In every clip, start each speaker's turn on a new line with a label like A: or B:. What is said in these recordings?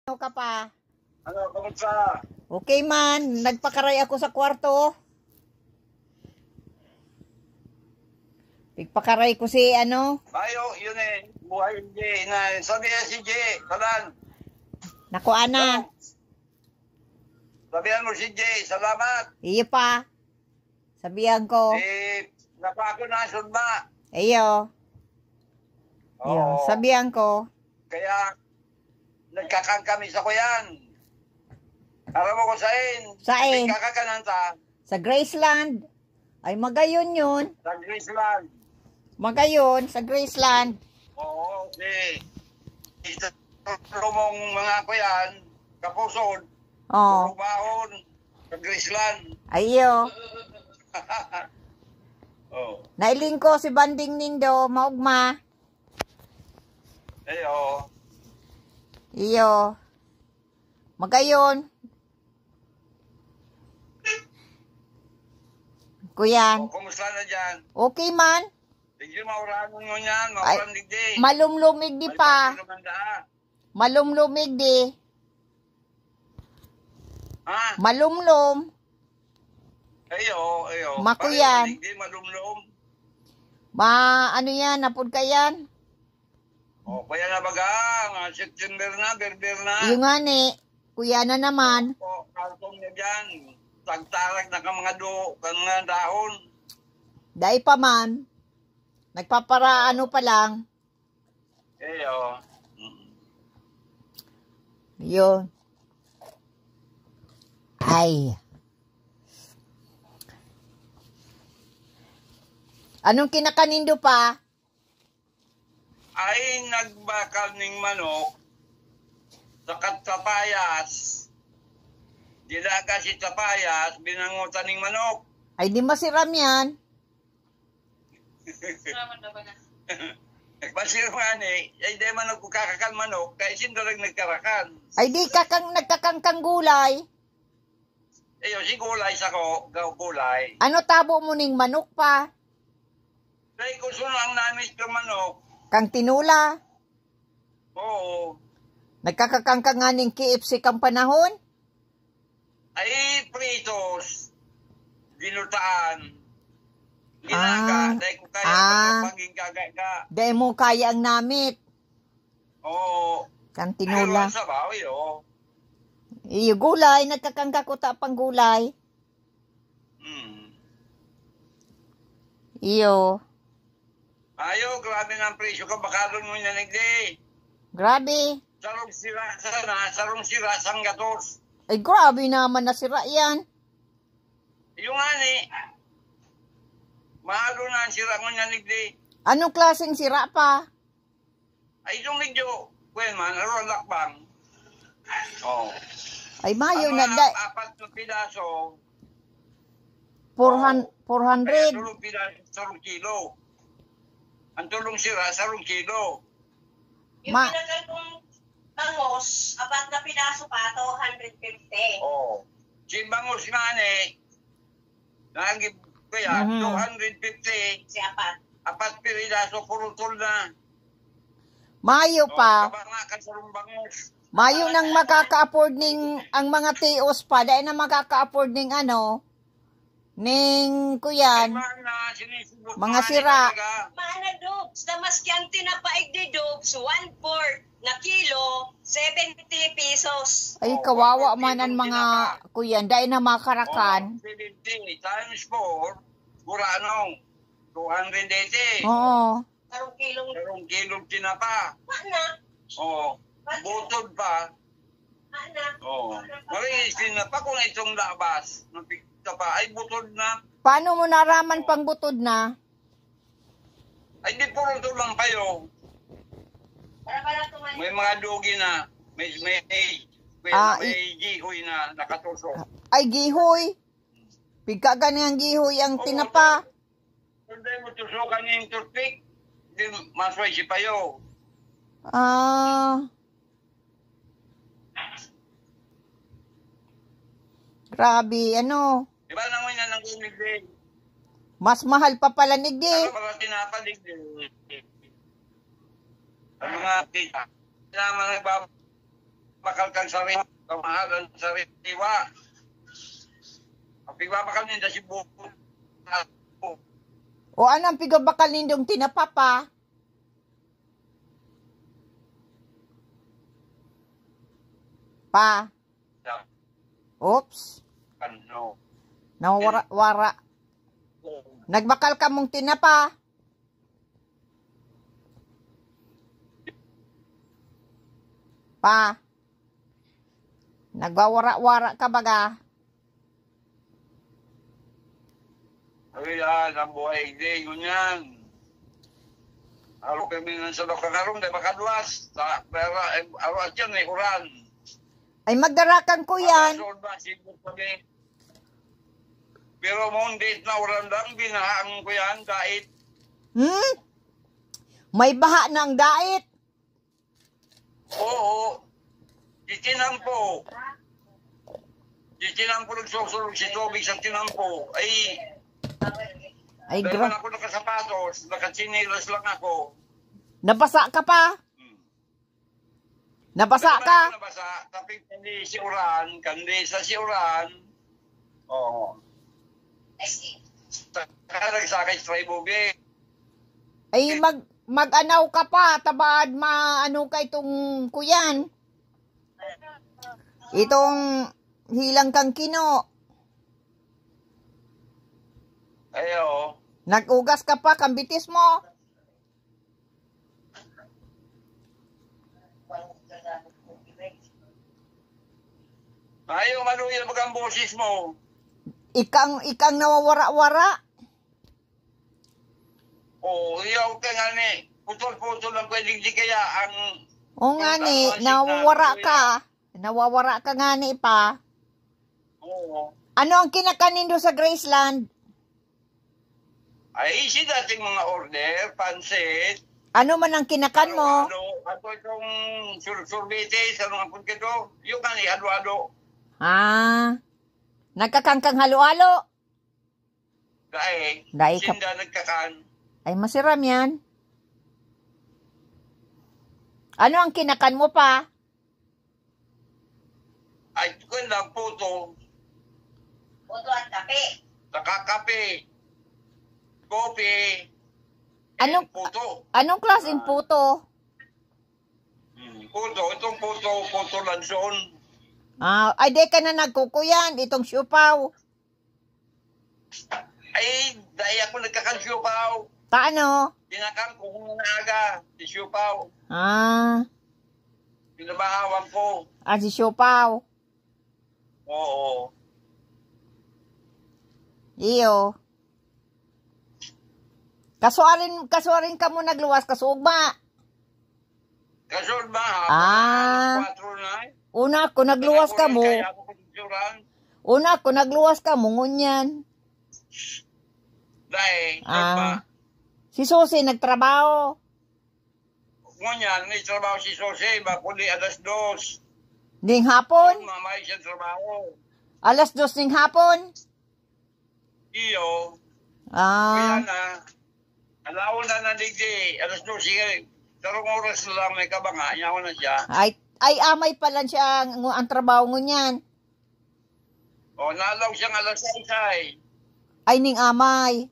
A: Ano ka pa?
B: Ano, kamusta?
A: Okay man, nagpakaray ako sa kwarto. Nagpakaray ko si ano.
B: Ayo, yun eh. Buhay yung J. Sabi si J. Kalan.
A: Naku ana.
B: Sabihan mo si J. Salamat.
A: Iyo pa. Sabihan ko.
B: Napako na sudma.
A: Iyo. Iyo.
B: Oo.
A: Sabihan ko.
B: Kaya, nagkakang kami sa kuyan. Alam mo ko sain.
A: Sain?
B: Nagkakakananta.
A: Sa Graceland. Ay magayon yun.
B: Sa Graceland.
A: Magayon sa Graceland.
B: Oo, okay. Ito mong mga kuyan, kapusod.
A: Oh.
B: Umahon. Sa Graceland.
A: Ayo.
B: Oh.
A: Nailing ko si Banding Nindo, maugma.
B: Ayo.
A: Iyo. Magayon. Kuyan.
B: Kumusta na dyan?
A: Okay man.
B: Hindi mauranon mo yan. Maurang digdi.
A: Malumlumig di pa. Malumlumig di.
B: Ha?
A: Malumlum.
B: Ayo, ayo.
A: Makuyan.
B: Digdi, malumlum.
A: Ano yan? Napod ka yan?
B: O, kaya na baga. September na, berber na.
A: Yung nga ni. Kuya na naman.
B: O, kartong na dyan. Tagtarag na ka mga mga dahon.
A: Dahil pa man. Nagpaparaano pa lang.
B: Ayo.
A: Yun. Ay. Anong kinakanindo pa?
B: Ay, nagbakal ng manok sa katapayas. Dilaga si tapayas, binangutan ng manok.
A: Ay, di masiram yan.
B: Masiro nga ni, ay di man nagkakakan manok, kaya sindarag nagkarakan.
A: Ay, di nagkakangkang gulay.
B: Ayo, si gulay sa ko, gulay.
A: Ano tabo mo ning manok pa?
B: Dahil gusto lang namin yung manok.
A: Kang tinula.
B: Oo.
A: Nagkakakangkang nga ning KFC kang panahon.
B: Ay, pritos. Ginutaan. Ginaga. Dahil ko kaya pagigagaga.
A: Dahil mo kaya ang namit.
B: Oo.
A: Kang tinula.
B: Pero sa bawi, oo.
A: Iyo, gulay. Nagkakangkakuta pang gulay. Iyo.
B: Ayo, grabe ng presyo ka. Baka doon mo nanigdi.
A: Grabe.
B: Sarong sira sana. Sarong sira sang gatos.
A: Ay, grabe naman nasira yan.
B: Yung ani. Mahalo na ang sira mo nanigdi.
A: Anong klaseng sira pa?
B: Ay, itong medyo. Well man, aron lakbang. Oo.
A: Ay, mayo
B: Ang
A: na
B: mga
A: da.
B: apat na pidaso.
A: 400.
B: Kaya tulong pidaso, sarong kilo. Ang tulong sira, sarong kilo.
C: Yung pinagal kong bangos, apat na pinaso pa, 250.
B: Oo. Si bangos nga ni, nagib ko yan, 250.
C: Si apat.
B: Apat pidaso, purutol na.
A: Mayo pa.
B: Kabangakan sarong bangos.
A: Mayo nang makaka-afford ning ang mga tios pa. Dahil na makaka-afford ning ano, ning kuyan, mga sira.
C: Mana dubs, na maskyanti na paig di dubs, 1/4 na kilo, 70 pesos.
A: Ay, kawawa man ang mga kuyan. Dahil na makarakan.
B: 70 times 4, buranong, 280.
A: Oo.
C: Sarong
B: kilong tinapa.
C: Mana?
B: Oo. Butod pa.
C: Mana?
B: Oo. Maris tinapa kung itong labas. Pa, ay butod na.
A: Paano mo naraman pang butod na?
B: Ay di puro to lang kayo. May mga dugi na. May gihoy na nakatusok.
A: Ay, gihoy. Pigka ganyan gihoy ang tinapa.
B: Hindi mo tusukan yung toothpick. Hindi masway si payo.
A: Grabe, ano?
B: Diba naman yan ang gumigdi?
A: Mas mahal pa pala nigdi.
B: Ano pala tinapaligdi? Ang mga kita. Naman bakal kang sariwa. Kamahalan sariwa. Ang pigbabakal ninda si buko.
A: O ano ang pigabakal nindong tinapa pa? Pa. Oops.
B: Ano?
A: Nawara. Nagbakal ka mong tinapa. Pa. Nagwawara-wara ka baga.
B: Ayan, ang buhay hindi, yun yan. Araw kami ng sa kakarong, di makadwas. Pero, araw at yan, may uran.
A: Ay magdarakan ko yan.
B: Pero mundit na uran lang, binahaan ko yan, dait.
A: May baha na ang dait.
B: Oo. Ditinampo. Nagsusulog si tubig sa tinampo.
A: Ay,
B: dahil ako nakasapatos, nakachinilas lang ako.
A: Nabasa ka pa? Nabasa ka?
B: Nabasa, tapi kandi si uran, kandi sa si uran. Oo. Saka nagsakay sa Tribubi.
A: Ay, mag-anaw ka pa, tabad maano ka itong kuyan. Itong hilang kang kino.
B: Ayo.
A: Nag-ugas ka pa, kambitis mo.
B: Ayaw, manuyan mag ang boses mo.
A: Ikang nawawara-wara.
B: Oo, iyaw ka nga ni. Putol-putol lang pwedeng di kaya ang...
A: O nga ni, nawawara ka. Nawawara ka nga ni pa.
B: Oo.
A: Ano ang kinakanin do sa Graceland?
B: Ay, si dating mga order, pansit.
A: Ano man ang kinakan mo?
B: Ano itong surbites, ano nga po kito? Yung nga ni, halo-halo.
A: Nagkakangkang halo-halo.
B: Dahil
A: ka.
B: sinda nagkakan.
A: Ay, masiram yan. Ano ang kinakan mo pa?
B: Ay, kung lang puto.
C: Puto at kape.
B: Nakakape. Kopi. Puto.
A: Anong klaseng puto?
B: Puto. Itong puto lanson.
A: Ay, di ka na nagkukuyan. Itong siupaw.
B: Ay, dahil ako nagkakansyupaw.
A: Paano?
B: Tinakang ko kung naaga. Si siupaw. Pinabahawan ko.
A: Si siupaw.
B: Oo.
A: Iyo. Kasuarin ka mo nagluwas, kasugba.
B: Kasulba ha? 4 na.
A: Una ko nagluwas ka mo. Una ko nagluwas ka mo, ngunyan.
B: Dahil,
A: si Susi nagtrabaho.
B: Ngunyan, may trabaho si Susi, mapuli alas 2.
A: Ding hapon?
B: Mamay siya trabaho.
A: Alas 2 ning hapon?
B: Iyo. Kaya na, alaon na naligdi, alas 2 siya. Tarong oras na lang may kabanga, ayaw na siya.
A: Ay amay pala siya ang trabaho ngunyan.
B: O, nalaw siyang alas 6 ay.
A: Ay ning amay.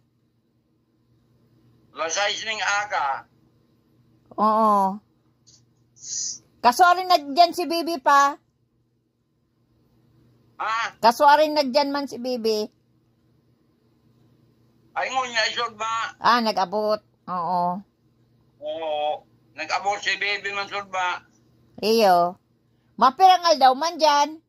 B: Alas 6 ning aga.
A: Oo. Kasuarin nagdyan si Bibi pa. Kasuarin nagdyan man si Bibi.
B: Ay ngunya, isod ba?
A: Nag-abot. Oo.
B: Oo. Nag-abot si Baby man sud ba?
A: Iyo. Mapirangal daw man dyan.